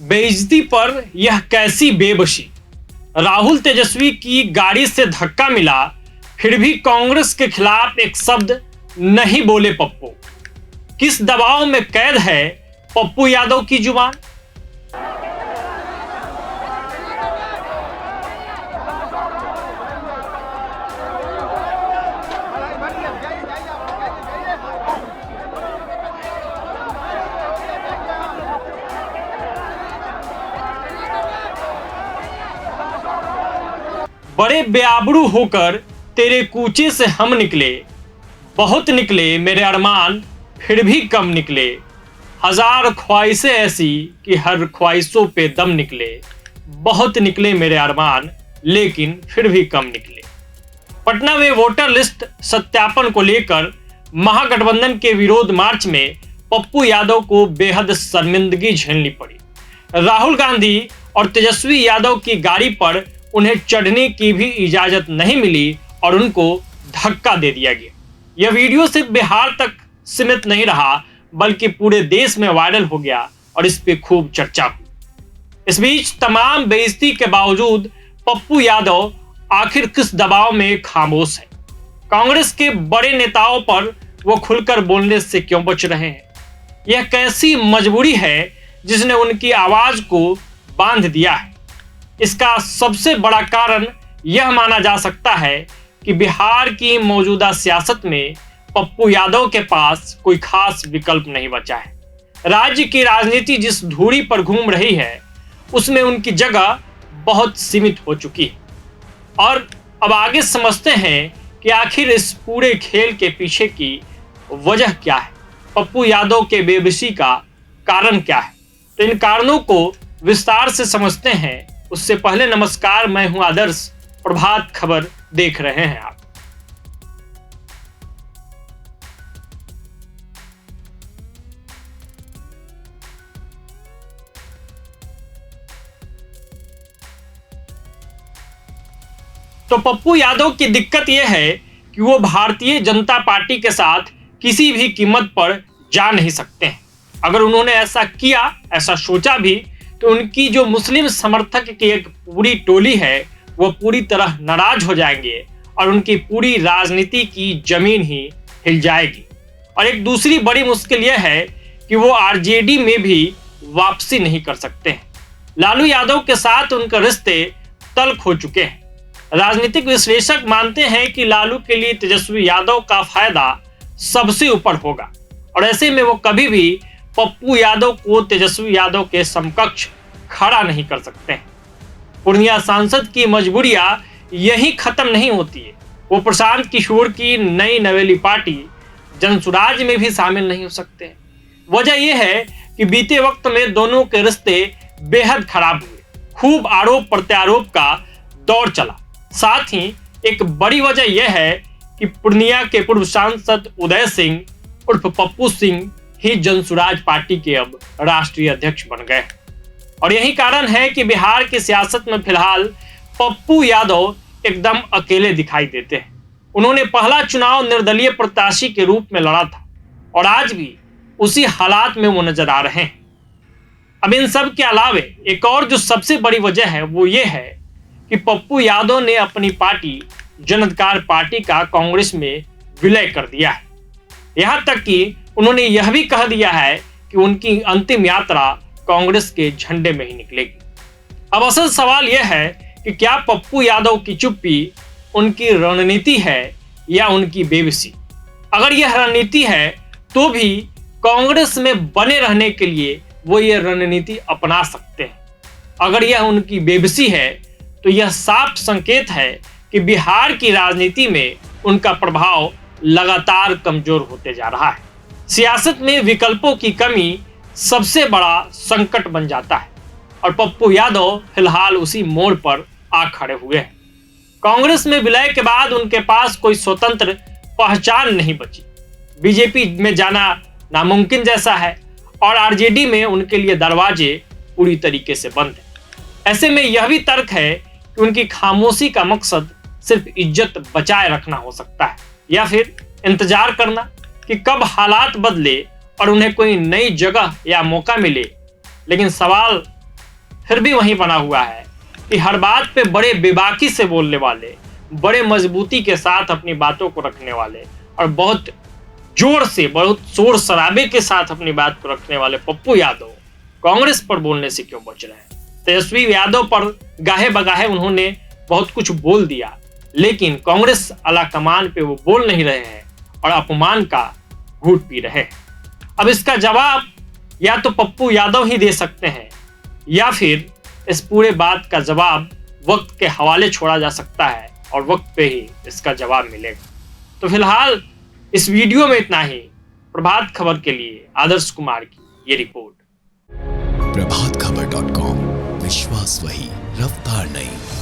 बेइज्जती पर यह कैसी बेबसी। राहुल तेजस्वी की गाड़ी से धक्का मिला, फिर भी कांग्रेस के खिलाफ एक शब्द नहीं बोले पप्पू। किस दबाव में कैद है पप्पू यादव की जुबान। बड़े बेआबरू होकर तेरे कूचे से हम निकले, बहुत निकले मेरे अरमान फिर भी कम निकले। हजार ख्वाहिशें ऐसी कि हर ख्वाहिशों पे दम निकले, बहुत निकले मेरे अरमान लेकिन फिर भी कम निकले। पटना में वोटर लिस्ट सत्यापन को लेकर महागठबंधन के विरोध मार्च में पप्पू यादव को बेहद शर्मिंदगी झेलनी पड़ी। राहुल गांधी और तेजस्वी यादव की गाड़ी पर उन्हें चढ़ने की भी इजाजत नहीं मिली और उनको धक्का दे दिया गया। यह वीडियो सिर्फ बिहार तक सीमित नहीं रहा बल्कि पूरे देश में वायरल हो गया और इस पे खूब चर्चा हुई। इस बीच तमाम बेइज्जती के बावजूद पप्पू यादव आखिर किस दबाव में खामोश है। कांग्रेस के बड़े नेताओं पर वो खुलकर बोलने से क्यों बच रहे हैं। यह कैसी मजबूरी है जिसने उनकी आवाज को बांध दिया है। इसका सबसे बड़ा कारण यह माना जा सकता है कि बिहार की मौजूदा सियासत में पप्पू यादव के पास कोई खास विकल्प नहीं बचा है। राज्य की राजनीति जिस धुरी पर घूम रही है उसमें उनकी जगह बहुत सीमित हो चुकी है। और अब आगे समझते हैं कि आखिर इस पूरे खेल के पीछे की वजह क्या है, पप्पू यादव के बेबसी का कारण क्या है। तो इन कारणों को विस्तार से समझते हैं। उससे पहले नमस्कार, मैं हूं आदर्श, प्रभात खबर देख रहे हैं आप। तो पप्पू यादव की दिक्कत यह है कि वो भारतीय जनता पार्टी के साथ किसी भी कीमत पर जा नहीं सकते हैं। अगर उन्होंने ऐसा किया, ऐसा सोचा भी, तो उनकी जो मुस्लिम समर्थक की एक पूरी टोली है वो पूरी तरह नाराज हो जाएंगे और उनकी पूरी राजनीति की जमीन ही हिल जाएगी। और एक दूसरी बड़ी मुश्किल यह है कि वो आरजेडी में भी वापसी नहीं कर सकते हैं। लालू यादव के साथ उनके रिश्ते तल्ख हो चुके हैं। राजनीतिक विश्लेषक मानते हैं कि लालू के लिए तेजस्वी यादव का फायदा सबसे ऊपर होगा और ऐसे में वो कभी भी पप्पू यादव को तेजस्वी यादव के समकक्ष खड़ा नहीं कर सकते हैं। पूर्णिया सांसद की मजबूरियां यही खत्म नहीं होती है। वो प्रशांत किशोर की नई नवेली पार्टी जनसुराज में भी शामिल नहीं हो सकते। वजह यह है कि बीते वक्त में दोनों के रिश्ते बेहद खराब हुए। खूब आरोप प्रत्यारोप का दौर चला। साथ ही एक बड़ी वजह यह है कि पूर्णिया के पूर्व सांसद उदय सिंह उर्फ पप्पू सिंह ही जनसुराज पार्टी के अब राष्ट्रीय अध्यक्ष बन गए और यही कारण है कि बिहार की सियासत में फिलहाल पप्पू यादव एकदम अकेले दिखाई देते हैं। उन्होंने पहला चुनाव निर्दलीय प्रत्याशी के रूप में लड़ा था और आज भी उसी हालात में वो नजर आ रहे हैं। अब इन सब के अलावे एक और जो सबसे बड़ी वजह है वो ये है कि पप्पू यादव ने अपनी पार्टी जन अधिकार पार्टी का कांग्रेस में विलय कर दिया है। यहाँ तक कि उन्होंने यह भी कह दिया है कि उनकी अंतिम यात्रा कांग्रेस के झंडे में ही निकलेगी। अब असल सवाल यह है कि क्या पप्पू यादव की चुप्पी उनकी रणनीति है या उनकी बेबसी। अगर यह रणनीति है तो भी कांग्रेस में बने रहने के लिए वो ये रणनीति अपना सकते हैं। अगर यह उनकी बेबसी है तो यह साफ संकेत है कि बिहार की राजनीति में उनका प्रभाव लगातार कमजोर होते जा रहा है। सियासत में विकल्पों की कमी सबसे बड़ा संकट बन जाता है और पप्पू यादव फिलहाल उसी मोड़ पर आ खड़े हुए हैं। कांग्रेस में विलय के बाद उनके पास कोई स्वतंत्र पहचान नहीं बची। बीजेपी में जाना नामुमकिन जैसा है और आरजेडी में उनके लिए दरवाजे पूरी तरीके से बंद हैं। ऐसे में यह भी तर्क है कि उनकी खामोशी का मकसद सिर्फ इज्जत बचाए रखना हो सकता है या फिर इंतजार करना कि कब हालात बदले और उन्हें कोई नई जगह या मौका मिले। लेकिन सवाल फिर भी वहीं बना हुआ है कि हर बात पे बड़े बेबाकी से बोलने वाले, बड़े मजबूती के साथ अपनी बातों को रखने वाले और बहुत जोर से, बहुत शोर शराबे के साथ अपनी बात को रखने वाले पप्पू यादव कांग्रेस पर बोलने से क्यों बच रहे हैं? तेजस्वी यादव पर गाहे बगाहे उन्होंने बहुत कुछ बोल दिया, लेकिन कांग्रेस आला कमान पे वो बोल नहीं रहे हैं और अपमान का घूंट पी रहे हैं। अब इसका जवाब या तो पप्पू यादव ही दे सकते हैं या फिर इस पूरे बात का जवाब वक्त के हवाले छोड़ा जा सकता है और वक्त पे ही इसका जवाब मिलेगा। तो फिलहाल इस वीडियो में इतना ही। प्रभात खबर के लिए आदर्श कुमार की ये रिपोर्ट। प्रभातखबर.com, विश्वास वही, रफ्तार नहीं।